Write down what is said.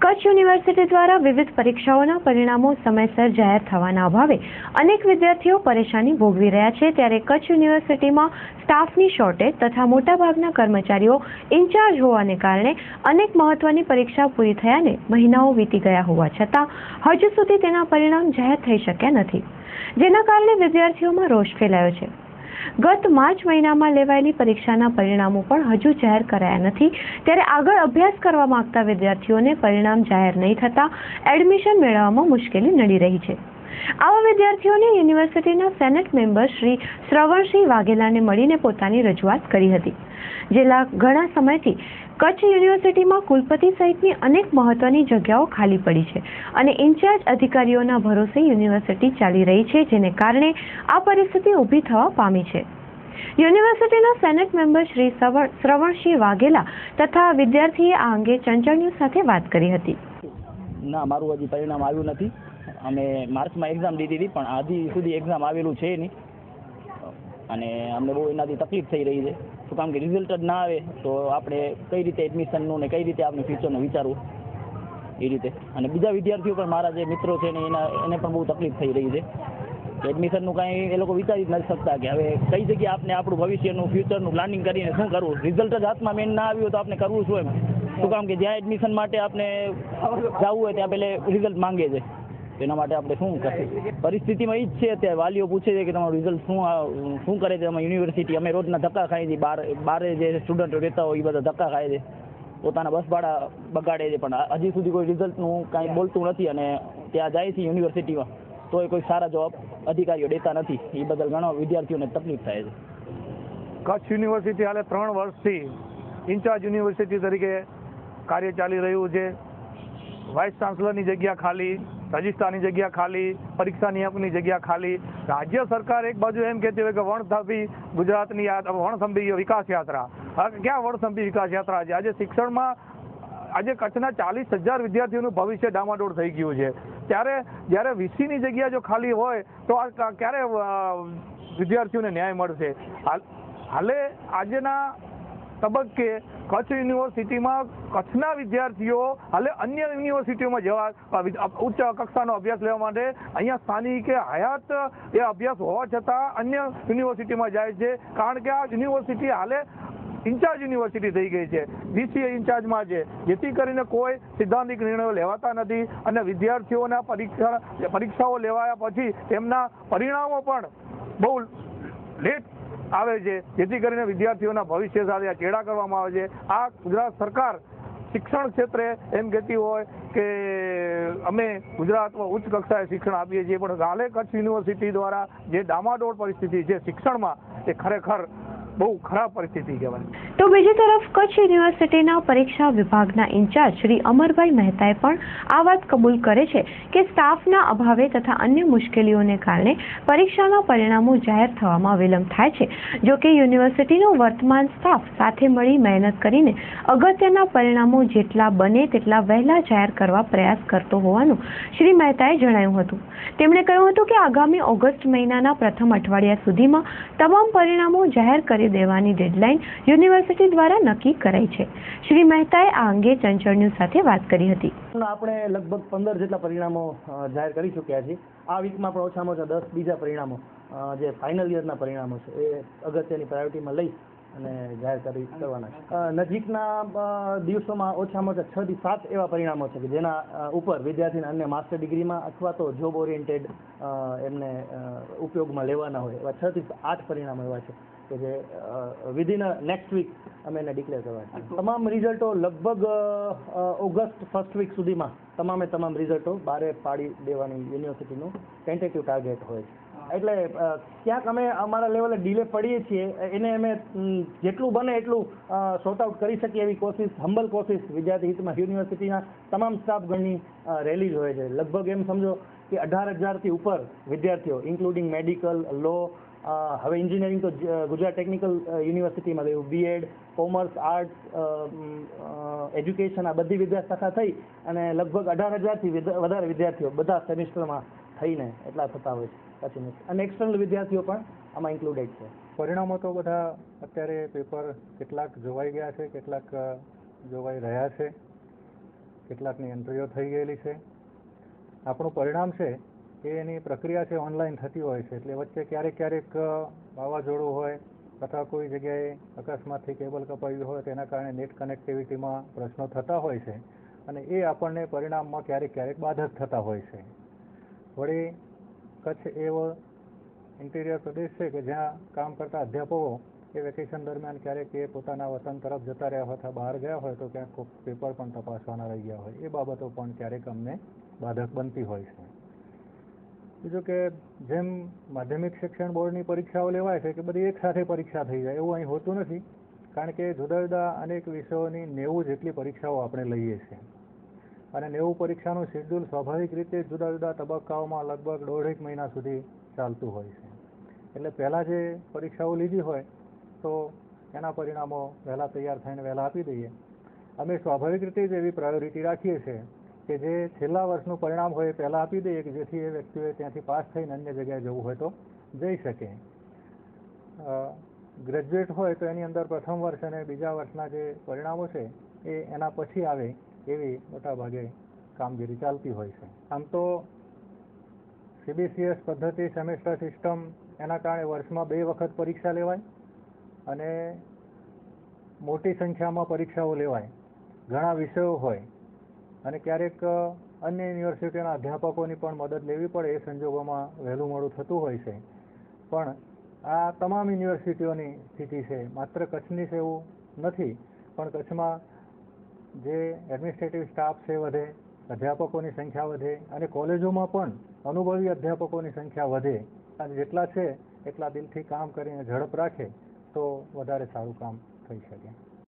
Kutch university દ્વારા વિવિધ પરીક્ષાઓના પરિણામો સમયસર જાહેર થવાના અભાવે અનેક વિદ્યાર્થીઓ પરેશાની ભોગવી રહ્યા છે, ત્યારે કચ્છ યુનિવર્સિટીમાં સ્ટાફની શોર્ટેજ તથા મોટાભાગના કર્મચારીઓ ઇન્ચાર્જ હોવાને કારણે અનેક મહત્વની પરીક્ષા પૂરી થયાને મહિનાઓ વીતી ગયા હોવા છતાં હજુ સુધી તેના પરિણામ જાહેર થઈ શક્યા નથી, જેના કારણે વિદ્યાર્થીઓમાં રોષ ફેલાયો છે। ગત માર્ચ મહિનામાં લેવાયેલી પરીક્ષાના પરિણામો પણ હજુ જાહેર કરાયા નથી, ત્યારે આગળ અભ્યાસ કરવા માંગતા વિદ્યાર્થીઓને પરિણામ જાહેર નહીં થતા એડમિશન મેળવવામાં મુશ્કેલી નડી રહી છે। આવા વિદ્યાર્થીઓને યુનિવર્સિટીના સેનેટ મેમ્બર શ્રી શ્રવણસિંહ વાઘેલાને મળીને પોતાની રજૂઆત કરી હતી। છેલ્લા ઘણા સમયથી કચ્છ યુનિવર્સિટીમાં કુલપતિ સહિતની અનેક મહત્વની જગ્યાઓ ખાલી પડી છે અને ઇન્ચાર્જ અધિકારીઓના ભરોસે યુનિવર્સિટી ચાલી રહી છે, જેને કારણે આ પરિસ્થિતિ ઊભી થવા પામી છે। યુનિવર્સિટીના સેનેટ મેમ્બર શ્રી શ્રવણસિંહ વાઘેલા તથા વિદ્યાર્થીએ આ અંગે ચંચળ ન્યૂઝ સાથે વાત કરી હતી। ના, મારું હજી પરિણામ આવ્યું નથી। અમે માર્ચમાં એક્ઝામ દીધી હતી, પણ હજી સુધી એક્ઝામ આવેલું છે નહીં અને અમને બહુ એનાથી તકલીફ થઈ રહી છે। શું કામ કે રિઝલ્ટ જ ના આવે તો આપણે કઈ રીતે એડમિશનનું ને કઈ રીતે આપણે ફ્યુચરનું વિચારવું એ રીતે। અને બીજા વિદ્યાર્થીઓ પણ મારા જે મિત્રો છે ને એને પણ બહુ તકલીફ થઈ રહી છે। એડમિશનનું કાંઈ એ લોકો વિચારી જ નથી શકતા કે હવે કઈ જગ્યાએ આપણે આપણું ભવિષ્યનું ફ્યુચરનું પ્લાનિંગ કરીને શું કરવું। રિઝલ્ટ જ હાથમાં મેન ના આવ્યું તો આપણે કરવું શું એમ। શું કામ કે જ્યાં એડમિશન માટે આપણે જવું હોય ત્યાં પહેલે રિઝલ્ટ માંગે છે, એના માટે આપણે શું કરીએ। પરિસ્થિતિમાં એ જ છે, અત્યારે વાલીઓ પૂછે છે કે તમારું રિઝલ્ટ શું કરે છે અમારી યુનિવર્સિટી। અમે રોજના ધક્કા ખાઈએ છીએ, બારે જે સ્ટુડન્ટો રહેતા હોય એ બધા ધક્કા ખાય છે, પોતાના બસ ભાડા બગાડે છે, પણ હજી સુધી કોઈ રિઝલ્ટનું કાંઈ બોલતું નથી અને ત્યાં જાય છે યુનિવર્સિટીમાં તો કોઈ સારા જવાબ અધિકારીઓ દેતા નથી। એ બદલ ઘણા વિદ્યાર્થીઓને તકલીફ થાય છે। કચ્છ યુનિવર્સિટી હાલે 3 વર્ષથી ઇન્ચાર્જ યુનિવર્સિટી તરીકે કાર્ય ચાલી રહ્યું છે। વાઇસ ચાન્સલરની જગ્યા ખાલી, રજિસ્ટ્રારની જગ્યા ખાલી, પરીક્ષા નિયામકની જગ્યા ખાલી। રાજ્ય સરકાર એક બાજુ એમ કહેતી હોય કે વણથંભી ગુજરાતની વણથંભી વિકાસ યાત્રા, ક્યાં વણથંભી વિકાસ યાત્રા છે? આજે શિક્ષણમાં આજે કચ્છના 40,000 વિદ્યાર્થીઓનું ભવિષ્ય ડામાડોળ થઈ ગયું છે, ત્યારે જ્યારે વીસીની જગ્યા જો ખાલી હોય તો ક્યારે વિદ્યાર્થીઓને ન્યાય મળશે? હાલે આજના તબક્કે કચ્છ યુનિવર્સિટીમાં કચ્છના વિદ્યાર્થીઓ હાલે અન્ય યુનિવર્સિટીઓમાં જવા ઉચ્ચ કક્ષાનો અભ્યાસ લેવા માટે અહીંયા સ્થાનિક કે હયાત એ અભ્યાસ હોવા છતાં અન્ય યુનિવર્સિટીમાં જાય છે, કારણ કે આ યુનિવર્સિટી હાલે ઇન્ચાર્જ યુનિવર્સિટી થઈ ગઈ છે, વીસી ઇન્ચાર્જમાં છે, જેથી કરીને કોઈ સિદ્ધાંતિક નિર્ણયો લેવાતા નથી અને વિદ્યાર્થીઓના પરીક્ષાઓ લેવાયા પછી તેમના પરિણામો પણ બહુ લેટ આવે છે, જેથી કરીને વિદ્યાર્થીઓના ભવિષ્ય સાથે ચેડા કરવામાં આવે છે। આ ગુજરાત સરકાર શિક્ષણ ક્ષેત્રે એમ કહેતી હોય કે અમે ગુજરાતમાં ઉચ્ચ કક્ષાએ શિક્ષણ આપીએ છીએ, પણ હાલે કચ્છ યુનિવર્સિટી દ્વારા જે ડામાડોળ પરિસ્થિતિ છે શિક્ષણમાં એ ખરેખર બહુ ખરાબ પરિસ્થિતિ કહેવાય। તો બીજી તરફ કચ્છ યુનિવર્સિટીના પરીક્ષા વિભાગના ઇન્ચાર્જ શ્રી અમરભાઈ મહેતાએ પણ આ વાત કબૂલ કરે છે કે સ્ટાફના અભાવે તથા અન્ય મુશ્કેલીઓને કારણે પરીક્ષાના પરિણામો જાહેર થવામાં વિલંબ થાય છે। જો કે યુનિવર્સિટીનો વર્તમાન સ્ટાફ સાથે મળી મહેનત કરીને અગત્યના પરિણામો જેટલા બને તેટલા વહેલા જાહેર કરવા પ્રયાસ કરતો હોવાનું શ્રી મહેતાએ જણાવ્યું હતું। તેમણે કહ્યું હતું કે આગામી ઓગસ્ટ મહિનાના પ્રથમ અઠવાડિયા સુધીમાં તમામ પરિણામો જાહેર કરી દેવાની ડેડલાઇન યુનિવર્સિટી દ્વારા નક્કી કરાઈ છે। શ્રી મહેતાએ આ અંગે ચંચળ ન્યૂઝ સાથે વાત કરી હતી। આપણે લગભગ 15 જેટલા પરિણામો જાહેર કરી ચૂક્યા છીએ। આ વીકમાં પણ ઓછામાં ઓછા 10 બીજા પરિણામો જે ફાઇનલ યરના પરિણામો છે એ અગત્યની પ્રાયોરિટીમાં લઈ અને જાહેર કરવાના છે। નજીકના દિવસોમાં ઓછામાં ઓછા 6 થી 7 એવા પરિણામો છે કે જેના ઉપર વિદ્યાર્થીને અન્ય માસ્ટર ડિગ્રીમાં અથવા તો જોબ ઓરિએન્ટેડ એમને ઉપયોગમાં લેવાના હોય એવા 6 થી 8 પરિણામો એવા છે કે જે વિધિન નેક્સ્ટ વીક અમે એને ડિક્લેર કરવા છે। તમામ રિઝલ્ટો લગભગ ઓગસ્ટ ફર્સ્ટ વીક સુધીમાં તમામ રિઝલ્ટો બહાર પાડી દેવાની યુનિવર્સિટીનું ટેન્ટેટિવ ટાર્ગેટ હોય છે। એટલે ક્યાંક અમે અમારા લેવલે ડીલે પડીએ છીએ, એને અમે જેટલું બને એટલું સોર્ટ આઉટ કરી શકીએ એવી કોશિશ, હમ્બલ કોશિશ વિદ્યાર્થી હિતમાં યુનિવર્સિટીના તમામ સ્ટાફગણની રહેલી જ હોય છે। લગભગ એમ સમજો કે 18,000થી ઉપર વિદ્યાર્થીઓ ઇન્ક્લુડિંગ મેડિકલ, લો, હવે એન્જિનિયરિંગ તો ગુજરાત ટેકનિકલ યુનિવર્સિટીમાં થયું, બીએડ, કોમર્સ, આર્ટ્સ, એજ્યુકેશન, આ બધી વિદ્યાશાખા થઈ અને લગભગ 18,000થી વધારે વિદ્યાર્થીઓ બધા સેમિસ્ટરમાં થઈને એટલા થતા હોય છે પછી, અને એક્સટર્નલ વિદ્યાર્થીઓ પણ આમાં ઇન્ક્લુડેડ છે। પરિણામો તો બધા અત્યારે પેપર કેટલાક જોવાઈ ગયા છે, કેટલાક જોવાઈ રહ્યા છે। કેટલાકની એન્ટ્રીઓ થઈ ગયેલી છે. આપણું પરિણામ છે એ એની પ્રક્રિયા છે ઓનલાઈન થતી હોય છે, એટલે વચ્ચે ક્યારેક વાવાઝોડું હોય અથવા કોઈ જગ્યાએ અકસ્માતથી કેબલ કપાયું હોય તેના કારણે નેટ કનેક્ટિવિટીમાં પ્રશ્નો થતા હોય છે અને એ આપણને પરિણામમાં ક્યારેક બાધક થતા હોય છે. વળી કચ્છ એવો ઇન્ટિરિયર પ્રદેશ છે કે જ્યાં કામ કરતા અધ્યાપકો એ વેકેશન દરમિયાન ક્યારેક એ પોતાના વતન તરફ જતા રહ્યા હોય અથવા બહાર ગયા હોય તો ક્યાંક પેપર પણ તપાસવાના રહી ગયા હોય, એ બાબતો પણ ક્યારેક અમને બાધક બનતી હોય છે. બીજું કે જેમ માધ્યમિક શિક્ષણ બોર્ડની પરીક્ષાઓ લેવાય છે કે બધી એક સાથે પરીક્ષા થઈ જાય એવું અહીં હોતું નથી, કારણ કે જુદા જુદા અનેક વિષયોની 90 જેટલી પરીક્ષાઓ આપણે લઈએ છીએ અને 90 પરીક્ષાનું શેડ્યુલ સ્વાભાવિક રીતે જુદા જુદા તબક્કાઓમાં લગભગ 1.5 મહિના સુધી ચાલતું હોય છે. એટલે પહેલાં જે પરીક્ષાઓ લીધી હોય તો એના પરિણામો વહેલા તૈયાર થઈને વહેલા આપી દઈએ. અમે સ્વાભાવિક રીતે જ એવી પ્રાયોરિટી રાખીએ છીએ કે જે છેલ્લા વર્ષનું પરિણામ હોય એ પહેલાં આપી દઈએ કે જેથી એ વ્યક્તિઓએ ત્યાંથી પાસ થઈને અન્ય જગ્યાએ જવું હોય તો જઈ શકે. ગ્રેજ્યુએટ હોય તો એની અંદર પ્રથમ વર્ષ અને બીજા વર્ષના જે પરિણામો છે એ એના પછી આવે એવી મોટાભાગે કામગીરી ચાલતી હોય છે. આમ તો CBCS પદ્ધતિ સેમેસ્ટર સિસ્ટમ એના કારણે વર્ષમાં 2 વખત પરીક્ષા લેવાય અને મોટી સંખ્યામાં પરીક્ષાઓ લેવાય, ઘણા વિષયો હોય અને ક્યારેક અન્ય યુનિવર્સિટીના અધ્યાપકોની પણ મદદ લેવી પડે એ સંજોગોમાં વહેલું મોડું થતું હોય છે. પણ આ તમામ યુનિવર્સિટીઓની સ્થિતિ છે, માત્ર કચ્છની છે એવું નથી, પણ કચ્છમાં જે એડમિનિસ્ટ્રેટિવ સ્ટાફ છે વધે, અધ્યાપકોની સંખ્યા વધે અને કોલેજોમાં પણ અનુભવી અધ્યાપકોની સંખ્યા વધે અને જેટલા છે એટલા દિલથી કામ કરીને ઝડપ રાખે તો વધારે સારું કામ થઈ શકે.